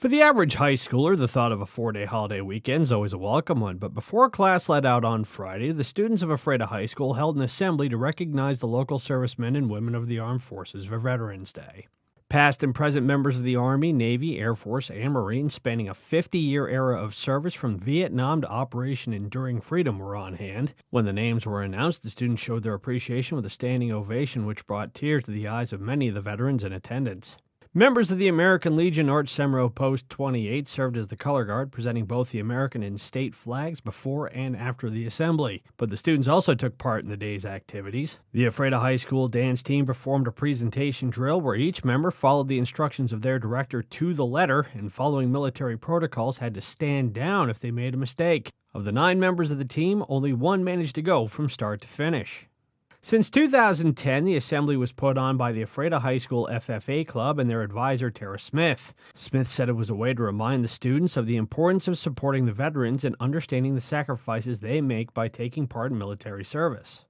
For the average high schooler, the thought of a 4-day holiday weekend is always a welcome one, but before class let out on Friday, the students of Ephrata High School held an assembly to recognize the local servicemen and women of the armed forces for Veterans Day. Past and present members of the Army, Navy, Air Force, and Marines spanning a 50-year era of service from Vietnam to Operation Enduring Freedom were on hand. When the names were announced, the students showed their appreciation with a standing ovation which brought tears to the eyes of many of the veterans in attendance. Members of the American Legion Arch Semro Post 28 served as the color guard, presenting both the American and state flags before and after the assembly. But the students also took part in the day's activities. The Ephrata High School dance team performed a presentation drill where each member followed the instructions of their director to the letter, and following military protocols had to stand down if they made a mistake. Of the 9 members of the team, only one managed to go from start to finish. Since 2010, the assembly was put on by the Ephrata High School FFA Club and their advisor, Tara Smith. Smith said it was a way to remind the students of the importance of supporting the veterans and understanding the sacrifices they make by taking part in military service.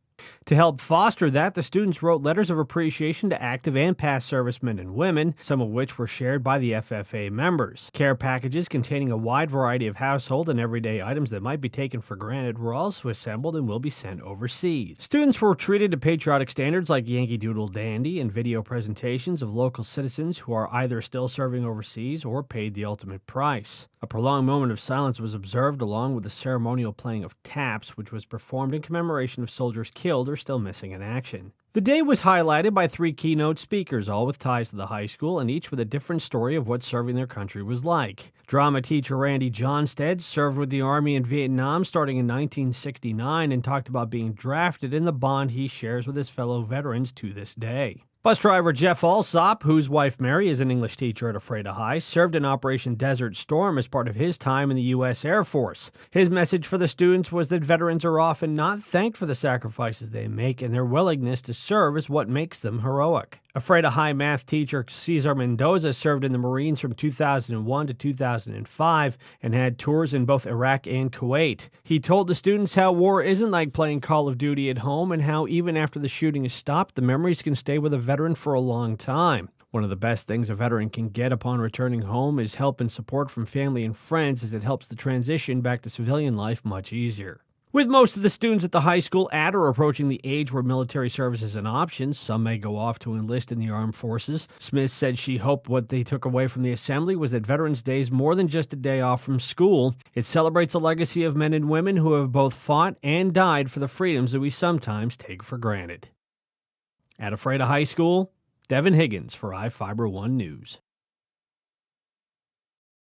To help foster that, the students wrote letters of appreciation to active and past servicemen and women, some of which were shared by the FFA members. Care packages containing a wide variety of household and everyday items that might be taken for granted were also assembled and will be sent overseas. Students were treated to patriotic standards like Yankee Doodle Dandy and video presentations of local citizens who are either still serving overseas or paid the ultimate price. A prolonged moment of silence was observed along with the ceremonial playing of taps, which was performed in commemoration of soldiers killed or still missing in action. The day was highlighted by 3 keynote speakers, all with ties to the high school and each with a different story of what serving their country was like. Drama teacher Randy Johnstead served with the Army in Vietnam starting in 1969 and talked about being drafted and the bond he shares with his fellow veterans to this day. Bus driver Jeff Alsop, whose wife Mary is an English teacher at Ephrata High, served in Operation Desert Storm as part of his time in the U.S. Air Force. His message for the students was that veterans are often not thanked for the sacrifices they make, and their willingness to serve is what makes them heroic. Ephrata High math teacher Cesar Mendoza served in the Marines from 2001 to 2005 and had tours in both Iraq and Kuwait. He told the students how war isn't like playing Call of Duty at home and how even after the shooting is stopped, the memories can stay with a veteran for a long time. One of the best things a veteran can get upon returning home is help and support from family and friends, as it helps the transition back to civilian life much easier. With most of the students at the high school at or approaching the age where military service is an option, some may go off to enlist in the armed forces. Smith said she hoped what they took away from the assembly was that Veterans Day is more than just a day off from school. It celebrates a legacy of men and women who have both fought and died for the freedoms that we sometimes take for granted. At Ephrata High School, Devin Higgins for iFIBER 1 News.